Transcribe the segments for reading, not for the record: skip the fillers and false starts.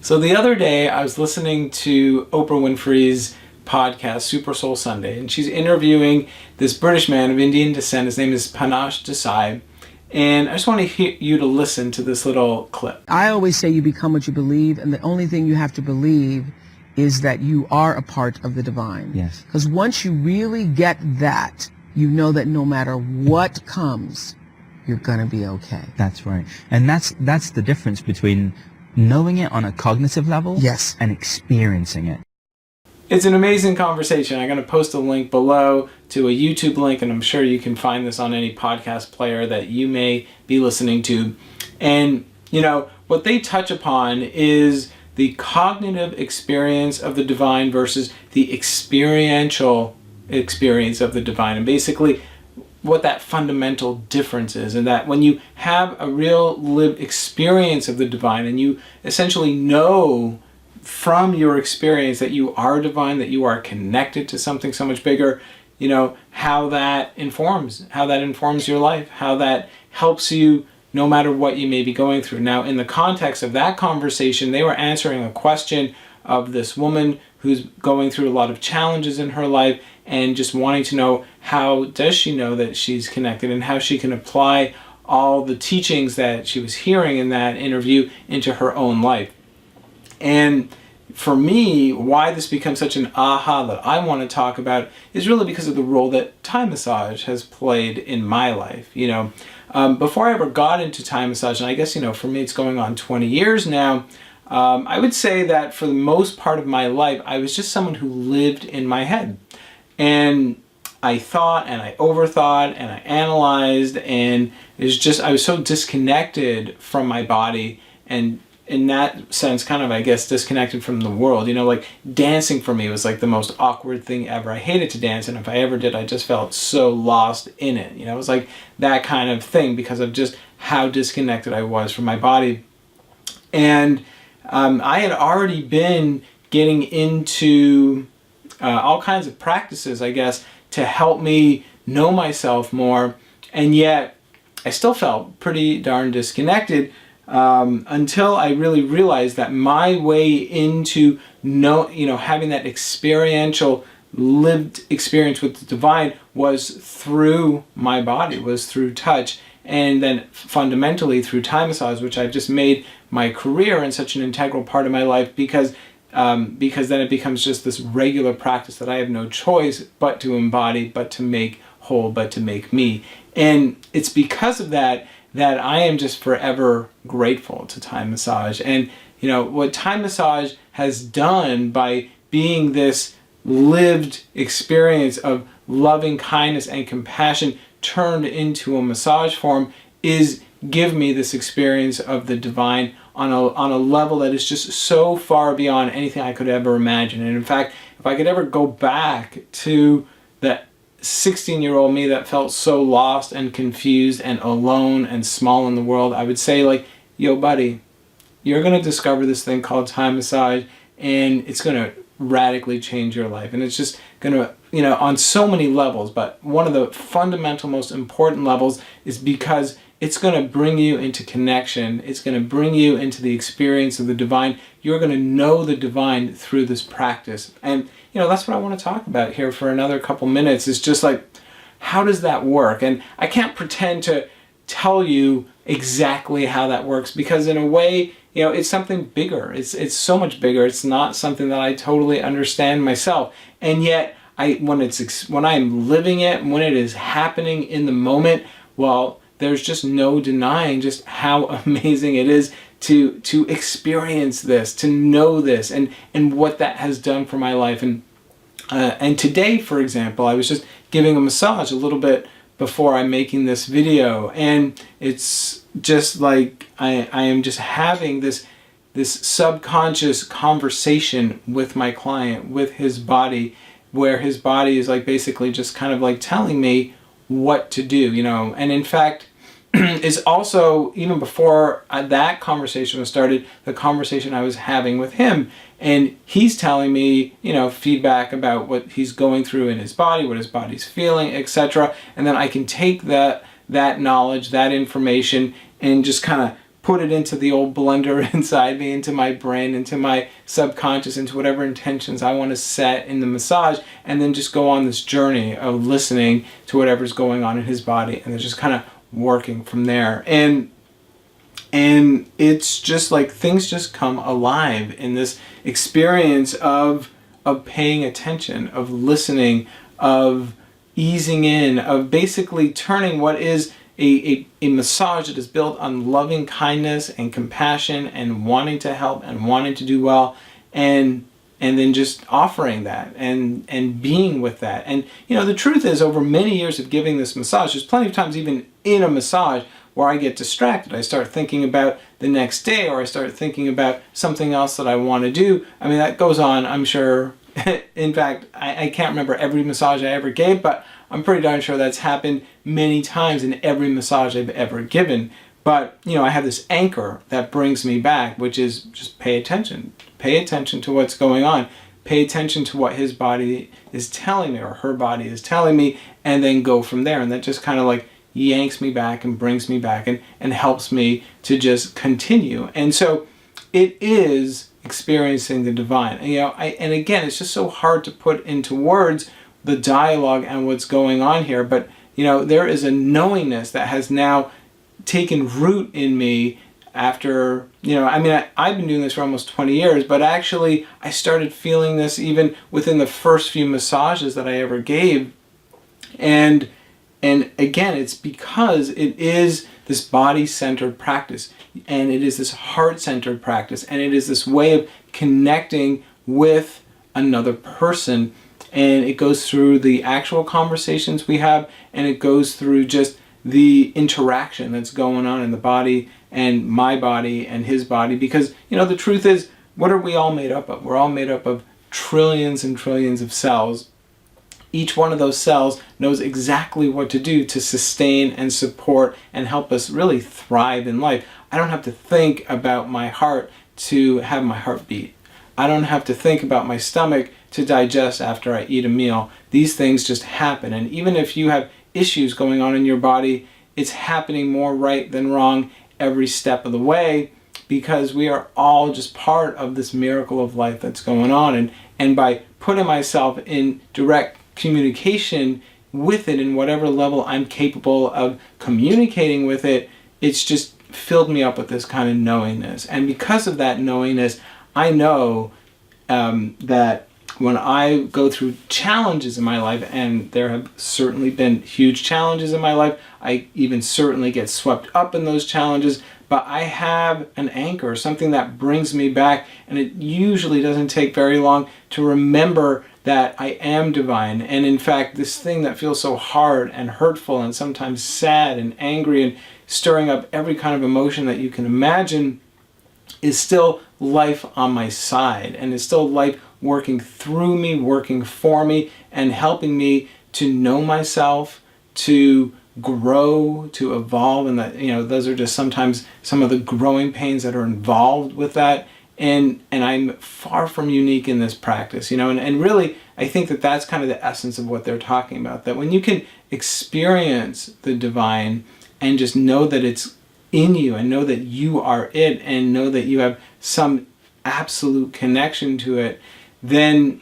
So the other day I was listening to Oprah Winfrey's podcast, Super Soul Sunday, and she's interviewing this British man of Indian descent. His name is Panache Desai. And I just want you to listen to this little clip. I always say you become what you believe, and the only thing you have to believe is that you are a part of the divine. Yes. Because once you really get that, you know that no matter what comes, you're going to be okay. That's right. And that's the difference between knowing it on a cognitive level, yes, and experiencing it. It's an amazing conversation. I'm going to post a link below to a YouTube link, and I'm sure you can find this on any podcast player that you may be listening to. And, you know, what they touch upon is the cognitive experience of the divine versus the experiential experience of the divine. And basically, what that fundamental difference is, and that when you have a real lived experience of the divine and you essentially know from your experience that you are divine, that you are connected to something so much bigger, you know, how that informs your life, how that helps you no matter what you may be going through. Now, in the context of that conversation, they were answering a question of this woman who's going through a lot of challenges in her life and just wanting to know, how does she know that she's connected and how she can apply all the teachings that she was hearing in that interview into her own life. And for me, why this becomes such an aha that I want to talk about is really because of the role that Thai massage has played in my life. You know, before I ever got into Thai massage, and I guess, you know, for me it's going on 20 years now, I would say that for the most part of my life, I was just someone who lived in my head. And I thought and I overthought and I analyzed, and I was so disconnected from my body, and in that sense kind of, I guess, disconnected from the world. You know, like dancing for me was like the most awkward thing ever. I hated to dance, and if I ever did, I just felt so lost in it. You know, it was like that kind of thing because of just how disconnected I was from my body. And I had already been getting into all kinds of practices, I guess, to help me know myself more, and yet I still felt pretty darn disconnected until I really realized that my way into having that experiential lived experience with the divine was through my body, was through touch, and then fundamentally through Thai massage, which I've just made my career and such an integral part of my life because then it becomes just this regular practice that I have no choice but to embody, but to make whole, but to make me. And it's because of that I am just forever grateful to Thai massage. And, you know, what Thai massage has done by being this lived experience of loving kindness and compassion turned into a massage form is give me this experience of the divine on a level that is just so far beyond anything I could ever imagine. And in fact, if I could ever go back to that 16-year-old me that felt so lost and confused and alone and small in the world, I would say, like, yo buddy, you're going to discover this thing called Thai massage, and it's going to radically change your life. And it's just going to, you know, on so many levels, but one of the fundamental most important levels is because it's going to bring you into connection. It's going to bring you into the experience of the divine. You're going to know the divine through this practice. And, you know, that's what I want to talk about here for another couple minutes. Is just like, how does that work? And I can't pretend to tell you exactly how that works because in a way, you know, it's something bigger. It's so much bigger. It's not something that I totally understand myself. And yet, when I'm living it, when it is happening in the moment, well, there's just no denying just how amazing it is to experience this, to know this, and what that has done for my life. And today, for example, I was just giving a massage a little bit before I'm making this video, and it's just like I am just having this subconscious conversation with my client, with his body, where his body is like basically just kind of like telling me what to do, you know. And in fact, is also, even before that conversation was started, the conversation I was having with him. And he's telling me, you know, feedback about what he's going through in his body, what his body's feeling, etc. And then I can take that knowledge, that information, and just kind of put it into the old blender inside me, into my brain, into my subconscious, into whatever intentions I want to set in the massage, and then just go on this journey of listening to whatever's going on in his body, and then just kind of working from there. And it's just like things just come alive in this experience of paying attention, of listening, of easing in, of basically turning what is a massage that is built on loving kindness and compassion and wanting to help and wanting to do well, and then just offering that and being with that. And the truth is, over many years of giving this massage, there's plenty of times even in a massage where I get distracted. I start thinking about the next day, or I start thinking about something else that I want to do. I mean, that goes on, I'm sure. In fact, I can't remember every massage I ever gave, but I'm pretty darn sure that's happened many times in every massage I've ever given. But, I have this anchor that brings me back, which is just pay attention. Pay attention to what's going on. Pay attention to what his body is telling me, or her body is telling me, and then go from there. And that just kind of like yanks me back and brings me back and helps me to just continue. And so it is experiencing the divine. And again, it's just so hard to put into words the dialogue and what's going on here. But, there is a knowingness that has now taken root in me after, I've been doing this for almost 20 years, but actually I started feeling this even within the first few massages that I ever gave. And again, it's because it is this body-centered practice, and it is this heart-centered practice, and it is this way of connecting with another person. And it goes through the actual conversations we have, and it goes through just the interaction that's going on in the body and my body and his body. Because, the truth is, what are we all made up of? We're all made up of trillions and trillions of cells. Each one of those cells knows exactly what to do to sustain and support and help us really thrive in life. I don't have to think about my heart to have my heart beat. I don't have to think about my stomach to digest after I eat a meal. These things just happen. And even if you have issues going on in your body, it's happening more right than wrong every step of the way, because we are all just part of this miracle of life that's going on. And by putting myself in direct communication with it in whatever level I'm capable of communicating with it, it's just filled me up with this kind of knowingness. And because of that knowingness, I know that when I go through challenges in my life, and there have certainly been huge challenges in my life, I even certainly get swept up in those challenges, but I have an anchor, something that brings me back, and it usually doesn't take very long to remember that I am divine. And in fact, this thing that feels so hard and hurtful and sometimes sad and angry and stirring up every kind of emotion that you can imagine is still life on my side, and it's still life working through me, working for me, and helping me to know myself, to grow, to evolve. And that, those are just sometimes some of the growing pains that are involved with that. And I'm far from unique in this practice, and really I think that that's kind of the essence of what they're talking about, that when you can experience the divine and just know that it's in you, and know that you are it, and know that you have some absolute connection to it, then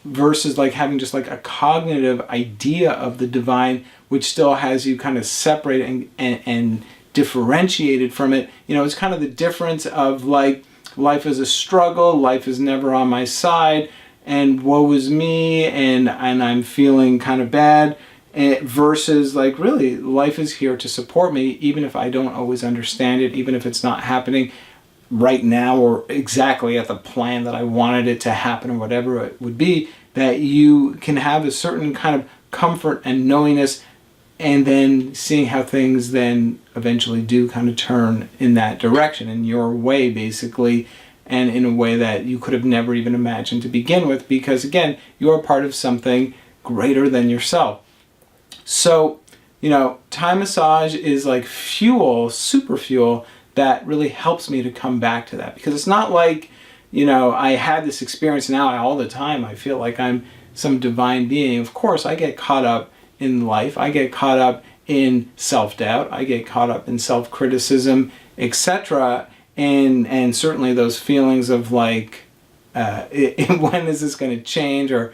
versus like having just like a cognitive idea of the divine, which still has you kind of separated and differentiated from it. It's kind of the difference of like, life is a struggle, life is never on my side, and woe is me, and I'm feeling kind of bad, versus like, really, life is here to support me, even if I don't always understand it, even if it's not happening right now or exactly at the plan that I wanted it to happen, or whatever it would be, that you can have a certain kind of comfort and knowingness, and then seeing how things then eventually do kind of turn in that direction, in your way, basically, and in a way that you could have never even imagined to begin with, because again, you're part of something greater than yourself. So, Thai massage is like fuel, super fuel, that really helps me to come back to that, because it's not like, I had this experience now all the time, I feel like I'm some divine being. Of course, I get caught up in life, I get caught up in self-doubt, I get caught up in self-criticism, etc. And certainly those feelings of like, when is this going to change, or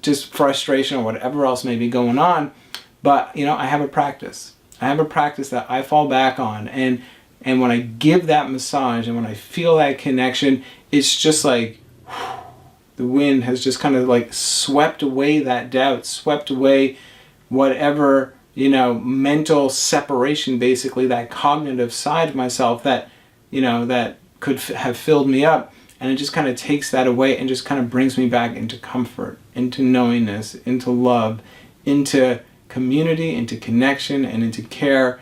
just frustration or whatever else may be going on. But I have a practice. I have a practice that I fall back on, and when I give that massage and when I feel that connection, it's just like the wind has just kind of like swept away that doubt, swept away whatever mental separation, basically that cognitive side of myself that that could have filled me up. And it just kind of takes that away and just kind of brings me back into comfort, into knowingness, into love, into community, into connection, and into care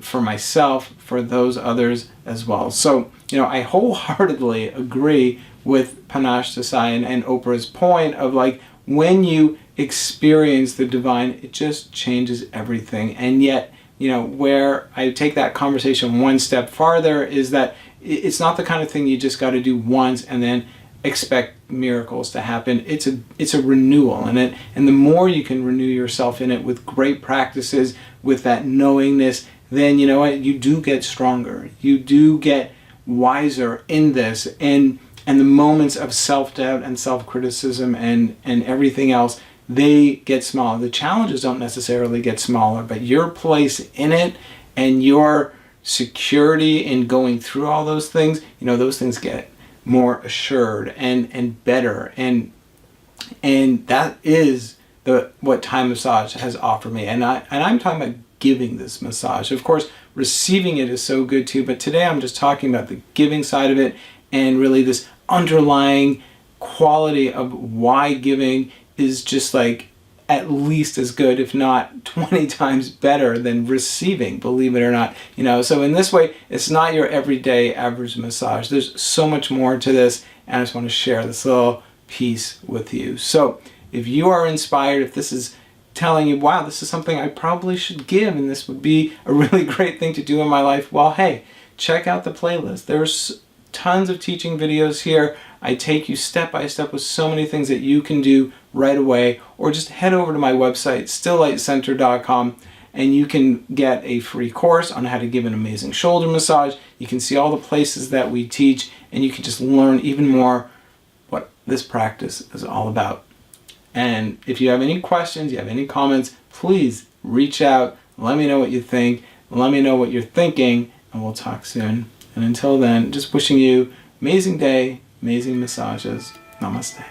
for myself, for those others as well. So, I wholeheartedly agree with Panache Desai and Oprah's point of like, when you experience the divine, it just changes everything. And yet, where I take that conversation one step farther is that it's not the kind of thing you just got to do once and then expect miracles to happen. It's a renewal, and the more you can renew yourself in it with great practices, with that knowingness, then you do get stronger. You do get wiser in this, and the moments of self-doubt and self-criticism and everything else, they get smaller. The challenges don't necessarily get smaller, but your place in it and your security in going through all those things, those things get more assured and better, and that is what Thai massage has offered me. And I'm talking about giving this massage. Of course, receiving it is so good too, but today I'm just talking about the giving side of it, and really this underlying quality of why giving is just like at least as good, if not 20 times better than receiving, believe it or not. So in this way, it's not your everyday average massage. There's so much more to this, and I just want to share this little piece with you. So if you are inspired, if this is telling you, wow, this is something I probably should give, and this would be a really great thing to do in my life, well, hey, check out the playlist. There's tons of teaching videos here. I take you step by step with so many things that you can do right away, or just head over to my website, stilllightcenter.com, and you can get a free course on how to give an amazing shoulder massage. You can see all the places that we teach, and you can just learn even more what this practice is all about. And if you have any questions, you have any comments, please reach out, let me know what you think, let me know what you're thinking, and we'll talk soon. And until then, just wishing you amazing day, amazing massages. Namaste.